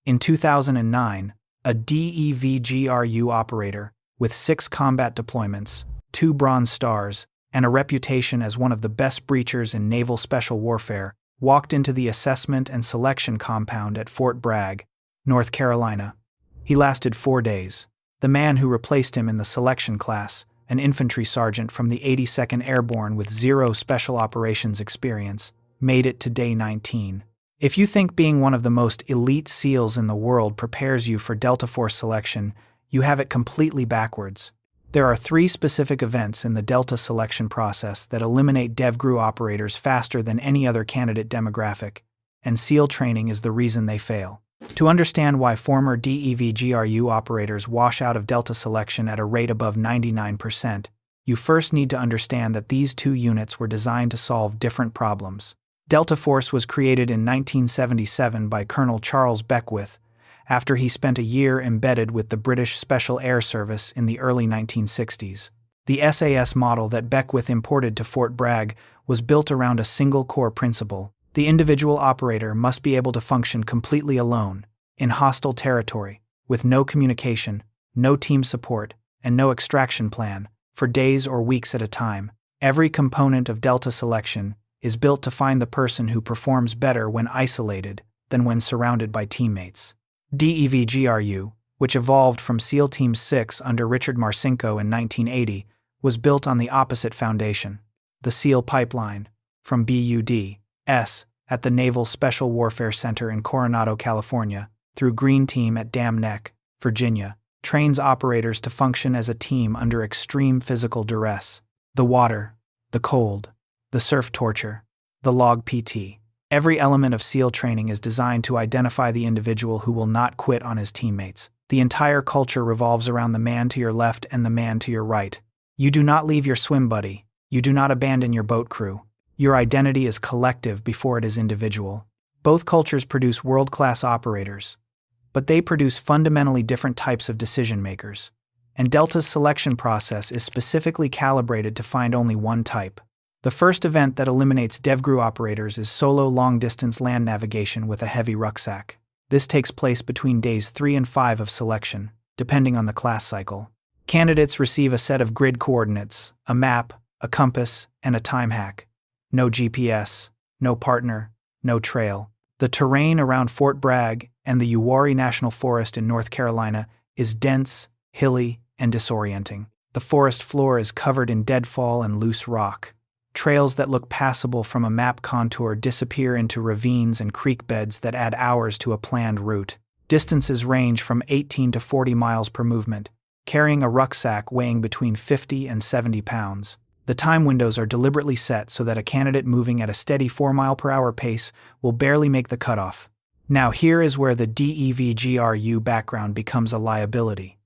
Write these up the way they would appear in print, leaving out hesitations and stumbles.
In 2009, a DEVGRU operator, with 6 combat deployments, 2 Bronze Stars, and a reputation as one of the best breachers in naval special warfare, walked into the assessment and selection compound at Fort Bragg, North Carolina. He lasted 4 days. The man who replaced him in the selection class, an infantry sergeant from the 82nd Airborne with 0 special operations experience, made it to day 19. If you think being one of the most elite SEALs in the world prepares you for Delta Force selection, you have it completely backwards. There are 3 specific events in the Delta selection process that eliminate DEVGRU operators faster than any other candidate demographic, and SEAL training is the reason they fail. To understand why former DEVGRU operators wash out of Delta selection at a rate above 99%, you first need to understand that these 2 units were designed to solve different problems. Delta Force was created in 1977 by Colonel Charles Beckwith, after he spent a year embedded with the British Special Air Service in the early 1960s. The SAS model that Beckwith imported to Fort Bragg was built around a single core principle. The individual operator must be able to function completely alone, in hostile territory, with no communication, no team support, and no extraction plan, for days or weeks at a time. Every component of Delta selection is built to find the person who performs better when isolated than when surrounded by teammates. DEVGRU, which evolved from SEAL Team 6 under Richard Marcinko in 1980, was built on the opposite foundation. The SEAL pipeline, from BUD-S at the Naval Special Warfare Center in Coronado, California, through Green Team at Dam Neck, Virginia, trains operators to function as a team under extreme physical duress. The water, the cold, the surf torture, the log PT. Every element of SEAL training is designed to identify the individual who will not quit on his teammates. The entire culture revolves around the man to your left and the man to your right. You do not leave your swim buddy. You do not abandon your boat crew. Your identity is collective before it is individual. Both cultures produce world-class operators, but they produce fundamentally different types of decision-makers. And Delta's selection process is specifically calibrated to find only one type. The first event that eliminates DEVGRU operators is solo long-distance land navigation with a heavy rucksack. This takes place between days 3 and 5 of selection, depending on the class cycle. Candidates receive a set of grid coordinates, a map, a compass, and a time hack. No GPS, no partner, no trail. The terrain around Fort Bragg and the Uwharrie National Forest in North Carolina is dense, hilly, and disorienting. The forest floor is covered in deadfall and loose rock. Trails that look passable from a map contour disappear into ravines and creek beds that add hours to a planned route. Distances range from 18 to 40 miles per movement, carrying a rucksack weighing between 50 and 70 pounds. The time windows are deliberately set so that a candidate moving at a steady 4-mile-per-hour pace will barely make the cutoff. Now here is where the DEVGRU background becomes a liability.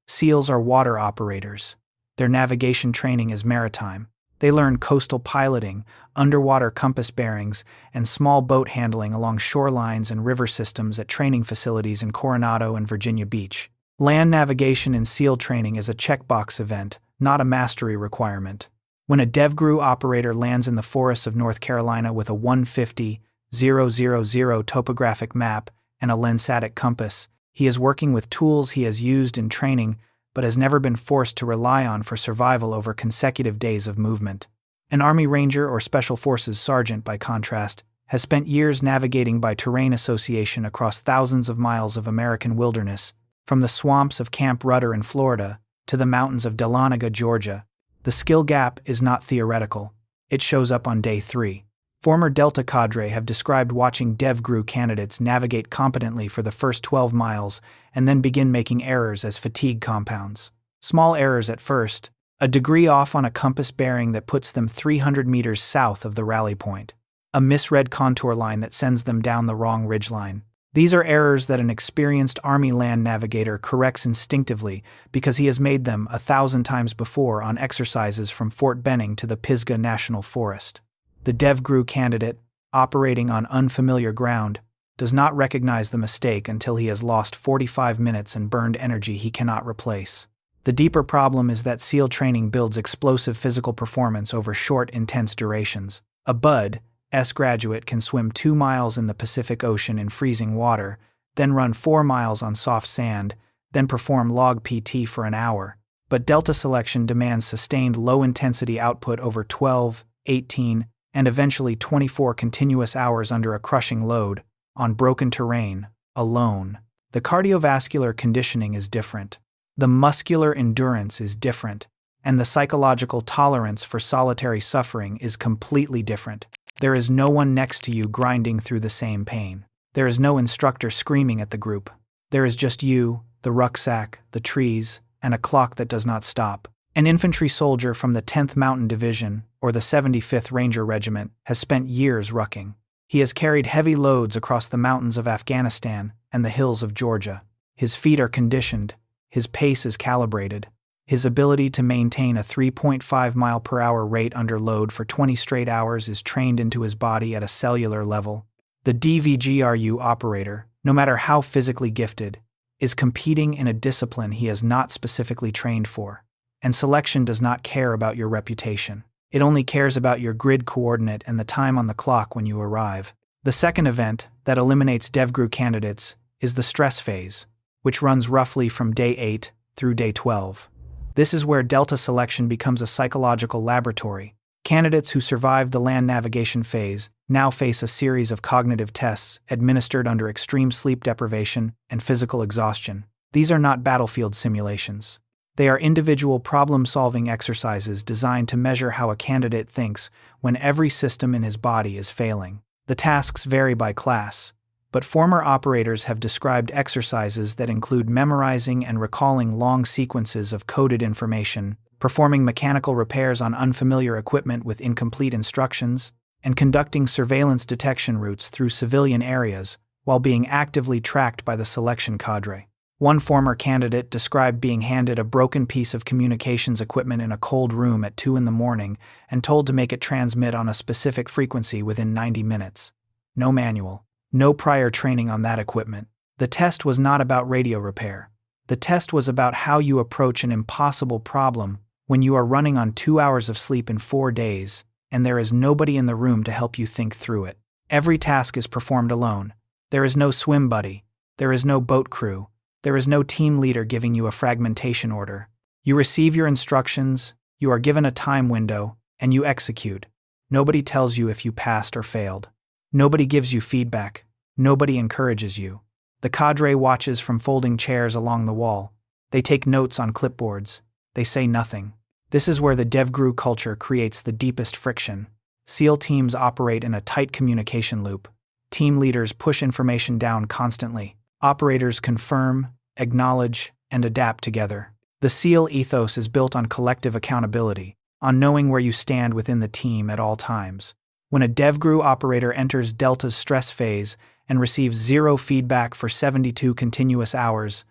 SEALs are water operators. Their navigation training is maritime. They learn coastal piloting, underwater compass bearings, and small boat handling along shorelines and river systems at training facilities in Coronado and Virginia Beach. Land navigation in SEAL training is a checkbox event, not a mastery requirement. When a DEVGRU operator lands in the forests of North Carolina with a 150,000 topographic map and a lensatic compass, he is working with tools he has used in training but has never been forced to rely on for survival over consecutive days of movement. An Army Ranger or Special Forces Sergeant, by contrast, has spent years navigating by terrain association across thousands of miles of American wilderness, from the swamps of Camp Rudder in Florida to the mountains of Dahlonega, Georgia. The skill gap is not theoretical. It shows up on day 3. Former Delta cadre have described watching DEVGRU candidates navigate competently for the first 12 miles and then begin making errors as fatigue compounds. Small errors at first, a degree off on a compass bearing that puts them 300 meters south of the rally point, a misread contour line that sends them down the wrong ridgeline. These are errors that an experienced Army land navigator corrects instinctively because he has made them 1,000 times before on exercises from Fort Benning to the Pisgah National Forest. The DEVGRU candidate, operating on unfamiliar ground, does not recognize the mistake until he has lost 45 minutes and burned energy he cannot replace. The deeper problem is that SEAL training builds explosive physical performance over short, intense durations. A BUD-S graduate can swim 2 miles in the Pacific Ocean in freezing water, then run 4 miles on soft sand, then perform log PT for an hour. But Delta selection demands sustained low-intensity output over 12, 18, and eventually 24 continuous hours under a crushing load, on broken terrain, alone. The cardiovascular conditioning is different. The muscular endurance is different. And the psychological tolerance for solitary suffering is completely different. There is no one next to you grinding through the same pain. There is no instructor screaming at the group. There is just you, the rucksack, the trees, and a clock that does not stop. An infantry soldier from the 10th Mountain Division, or the 75th Ranger Regiment, has spent years rucking. He has carried heavy loads across the mountains of Afghanistan and the hills of Georgia. His feet are conditioned. His pace is calibrated. His ability to maintain a 3.5 mile per hour rate under load for 20 straight hours is trained into his body at a cellular level. The DEVGRU operator, no matter how physically gifted, is competing in a discipline he has not specifically trained for. And selection does not care about your reputation. It only cares about your grid coordinate and the time on the clock when you arrive. The second event that eliminates DEVGRU candidates is the stress phase, which runs roughly from day 8 through day 12. This is where Delta selection becomes a psychological laboratory. Candidates who survive the land navigation phase now face a series of cognitive tests administered under extreme sleep deprivation and physical exhaustion. These are not battlefield simulations. They are individual problem-solving exercises designed to measure how a candidate thinks when every system in his body is failing. The tasks vary by class, but former operators have described exercises that include memorizing and recalling long sequences of coded information, performing mechanical repairs on unfamiliar equipment with incomplete instructions, and conducting surveillance detection routes through civilian areas while being actively tracked by the selection cadre. One former candidate described being handed a broken piece of communications equipment in a cold room at 2 a.m. and told to make it transmit on a specific frequency within 90 minutes. No manual. No prior training on that equipment. The test was not about radio repair. The test was about how you approach an impossible problem when you are running on 2 hours of sleep in 4 days, and there is nobody in the room to help you think through it. Every task is performed alone. There is no swim buddy. There is no boat crew. There is no team leader giving you a fragmentation order. You receive your instructions, you are given a time window, and you execute. Nobody tells you if you passed or failed. Nobody gives you feedback. Nobody encourages you. The cadre watches from folding chairs along the wall. They take notes on clipboards. They say nothing. This is where the DEVGRU culture creates the deepest friction. SEAL teams operate in a tight communication loop. Team leaders push information down constantly. Operators confirm, acknowledge, and adapt together. The SEAL ethos is built on collective accountability, on knowing where you stand within the team at all times. When a DEVGRU operator enters Delta's stress phase and receives zero feedback for 72 continuous hours,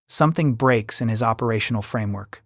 something breaks in his operational framework.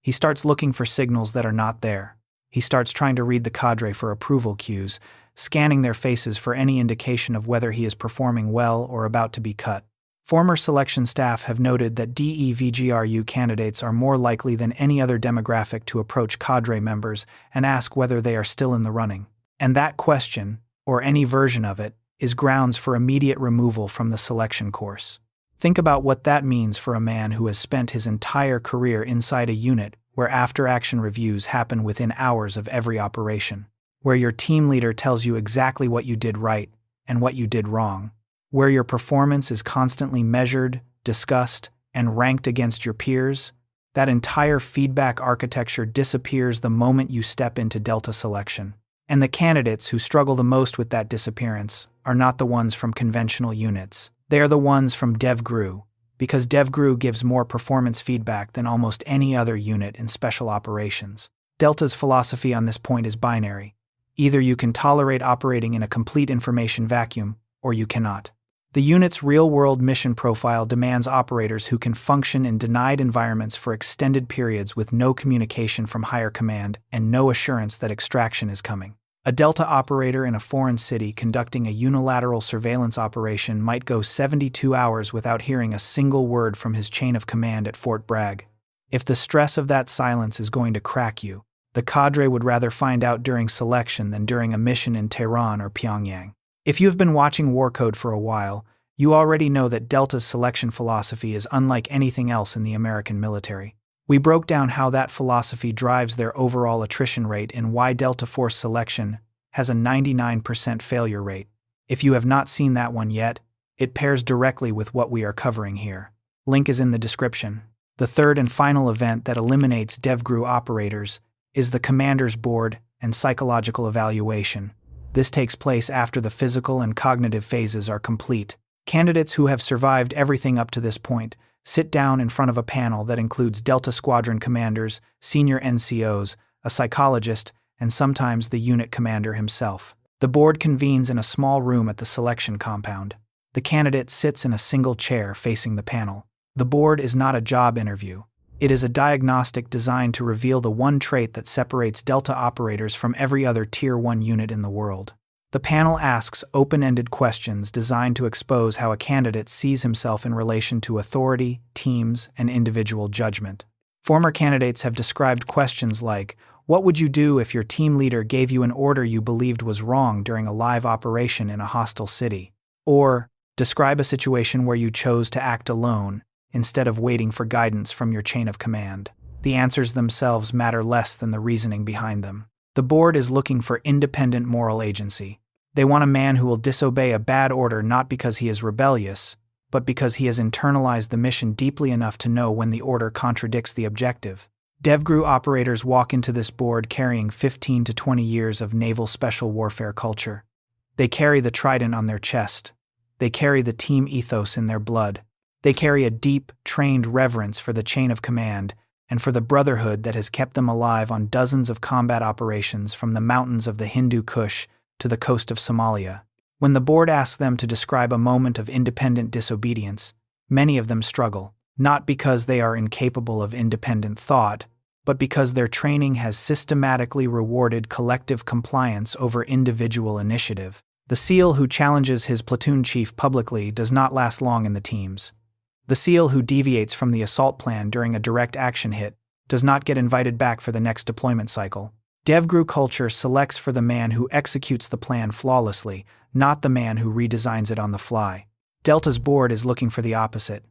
He starts looking for signals that are not there. He starts trying to read the cadre for approval cues, scanning their faces for any indication of whether he is performing well or about to be cut. Former selection staff have noted that DEVGRU candidates are more likely than any other demographic to approach cadre members and ask whether they are still in the running. And that question, or any version of it, is grounds for immediate removal from the selection course. Think about what that means for a man who has spent his entire career inside a unit where after-action reviews happen within hours of every operation, where your team leader tells you exactly what you did right and what you did wrong, where your performance is constantly measured, discussed, and ranked against your peers. That entire feedback architecture disappears the moment you step into Delta selection. And the candidates who struggle the most with that disappearance are not the ones from conventional units. They are the ones from DEVGRU, because DEVGRU gives more performance feedback than almost any other unit in special operations. Delta's philosophy on this point is binary. Either you can tolerate operating in a complete information vacuum, or you cannot. The unit's real-world mission profile demands operators who can function in denied environments for extended periods with no communication from higher command and no assurance that extraction is coming. A Delta operator in a foreign city conducting a unilateral surveillance operation might go 72 hours without hearing a single word from his chain of command at Fort Bragg. If the stress of that silence is going to crack you, the cadre would rather find out during selection than during a mission in Tehran or Pyongyang. If you have been watching War Code for a while, You already know that Delta's selection philosophy is unlike anything else in the American military. We broke down how that philosophy drives their overall attrition rate and why Delta Force selection has a 99% failure rate. If you have not seen that one yet, it pairs directly with what we are covering here. Link is in the description. The third and final event that eliminates DEVGRU operators is the Commander's Board and Psychological Evaluation. This takes place after the physical and cognitive phases are complete. Candidates who have survived everything up to this point sit down in front of a panel that includes Delta Squadron commanders, senior NCOs, a psychologist, and sometimes the unit commander himself. The board convenes in a small room at the selection compound. The candidate sits in a single chair facing the panel. The board is not a job interview. It is a diagnostic designed to reveal the one trait that separates Delta operators from every other Tier 1 unit in the world. The panel asks open-ended questions designed to expose how a candidate sees himself in relation to authority, teams, and individual judgment. Former candidates have described questions like, what would you do if your team leader gave you an order you believed was wrong during a live operation in a hostile city? Or, describe a situation where you chose to act alone instead of waiting for guidance from your chain of command. The answers themselves matter less than the reasoning behind them. The board is looking for independent moral agency. They want a man who will disobey a bad order not because he is rebellious, but because he has internalized the mission deeply enough to know when the order contradicts the objective. DEVGRU operators walk into this board carrying 15 to 20 years of naval special warfare culture. They carry the trident on their chest. They carry the team ethos in their blood. They carry a deep, trained reverence for the chain of command and for the brotherhood that has kept them alive on dozens of combat operations from the mountains of the Hindu Kush to the coast of Somalia. When the board asks them to describe a moment of independent disobedience, many of them struggle, not because they are incapable of independent thought, but because their training has systematically rewarded collective compliance over individual initiative. The SEAL who challenges his platoon chief publicly does not last long in the teams. The SEAL who deviates from the assault plan during a direct action hit does not get invited back for the next deployment cycle. DEVGRU culture selects for the man who executes the plan flawlessly, not the man who redesigns it on the fly. Delta's board is looking for the opposite.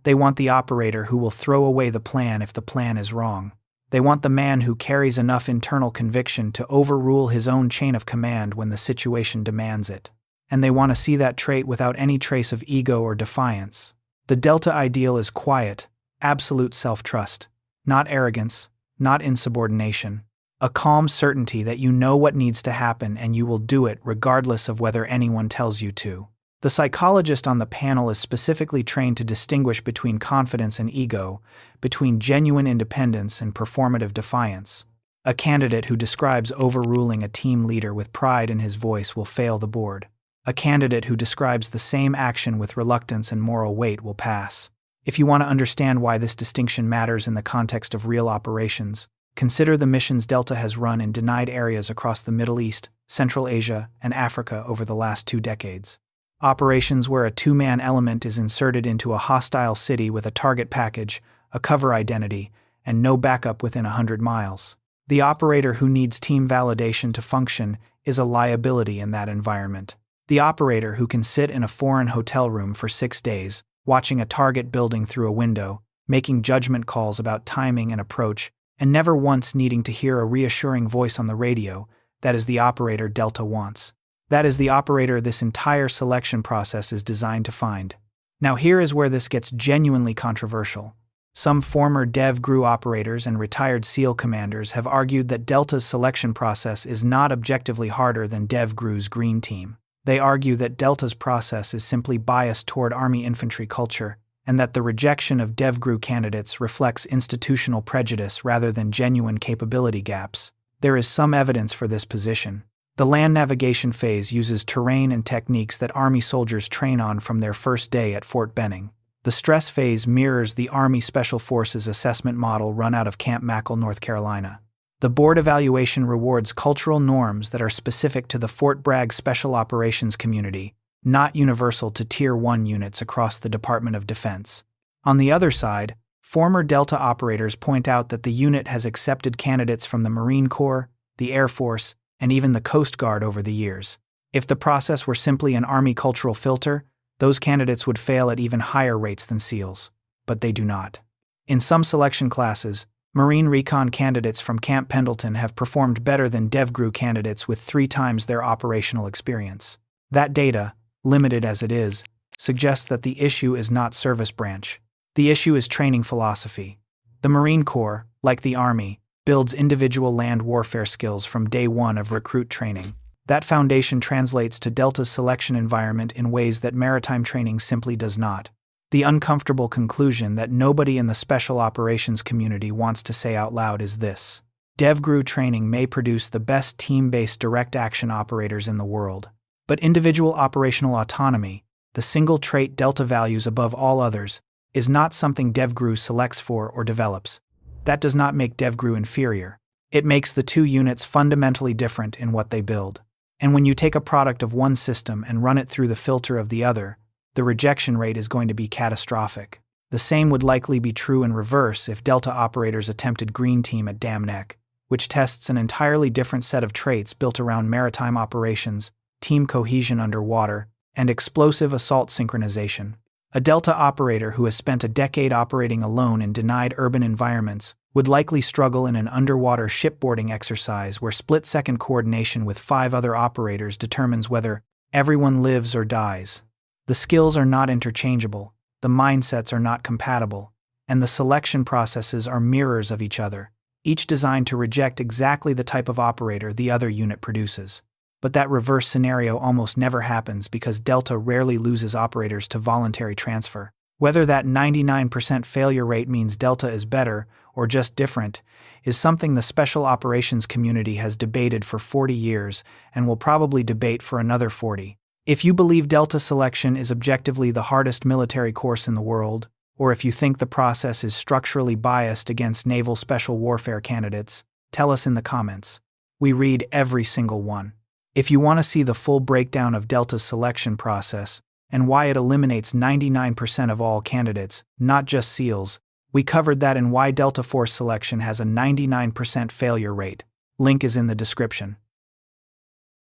They want the operator who will throw away the plan if the plan is wrong. They want the man who carries enough internal conviction to overrule his own chain of command when the situation demands it. And they want to see that trait without any trace of ego or defiance. The Delta ideal is quiet, absolute self-trust, not arrogance, not insubordination. A calm certainty that you know what needs to happen and you will do it regardless of whether anyone tells you to. The psychologist on the panel is specifically trained to distinguish between confidence and ego, between genuine independence and performative defiance. A candidate who describes overruling a team leader with pride in his voice will fail the board. A candidate who describes the same action with reluctance and moral weight will pass. If you want to understand why this distinction matters in the context of real operations, consider the missions Delta has run in denied areas across the Middle East, Central Asia, and Africa over the last 2 decades. Operations where a 2-man element is inserted into a hostile city with a target package, a cover identity, and no backup within 100 miles. The operator who needs team validation to function is a liability in that environment. The operator who can sit in a foreign hotel room for 6 days, watching a target building through a window, making judgment calls about timing and approach, and never once needing to hear a reassuring voice on the radio, that is the operator Delta wants. That is the operator this entire selection process is designed to find. Now here is where this gets genuinely controversial. Some former DEVGRU operators and retired SEAL commanders have argued that Delta's selection process is not objectively harder than DEVGRU's Green Team. They argue that Delta's process is simply biased toward Army infantry culture, and that the rejection of DEVGRU candidates reflects institutional prejudice rather than genuine capability gaps. There is some evidence for this position. The land navigation phase uses terrain and techniques that Army soldiers train on from their first day at Fort Benning. The stress phase mirrors the Army Special Forces assessment model run out of Camp Mackle, North Carolina. The board evaluation rewards cultural norms that are specific to the Fort Bragg Special Operations community, not universal to Tier 1 units across the Department of Defense. On the other side, former Delta operators point out that the unit has accepted candidates from the Marine Corps, the Air Force, and even the Coast Guard over the years. If the process were simply an Army cultural filter, those candidates would fail at even higher rates than SEALs. But they do not. In some selection classes, Marine Recon candidates from Camp Pendleton have performed better than DEVGRU candidates with 3 times their operational experience. That data, limited as it is, suggests that the issue is not service branch. The issue is training philosophy. The Marine Corps, like the Army, builds individual land warfare skills from day one of recruit training. That foundation translates to Delta's selection environment in ways that maritime training simply does not. The uncomfortable conclusion that nobody in the special operations community wants to say out loud is this: DEVGRU training may produce the best team-based direct action operators in the world, but individual operational autonomy, the single trait Delta values above all others, is not something DEVGRU selects for or develops. That does not make DEVGRU inferior. It makes the 2 units fundamentally different in what they build. And when you take a product of one system and run it through the filter of the other, the rejection rate is going to be catastrophic. The same would likely be true in reverse if Delta operators attempted Green Team at Dam Neck, which tests an entirely different set of traits built around maritime operations, team cohesion underwater, and explosive assault synchronization. A Delta operator who has spent a decade operating alone in denied urban environments would likely struggle in an underwater shipboarding exercise where split-second coordination with 5 other operators determines whether everyone lives or dies. The skills are not interchangeable, the mindsets are not compatible, and the selection processes are mirrors of each other, each designed to reject exactly the type of operator the other unit produces. But that reverse scenario almost never happens because Delta rarely loses operators to voluntary transfer. Whether that 99% failure rate means Delta is better or just different is something the special operations community has debated for 40 years and will probably debate for another 40. If you believe Delta selection is objectively the hardest military course in the world, or if you think the process is structurally biased against naval special warfare candidates, tell us in the comments. We read every single one. If you want to see the full breakdown of Delta's selection process and why it eliminates 99% of all candidates, not just SEALs, we covered that in why Delta Force selection has a 99% failure rate. Link is in the description.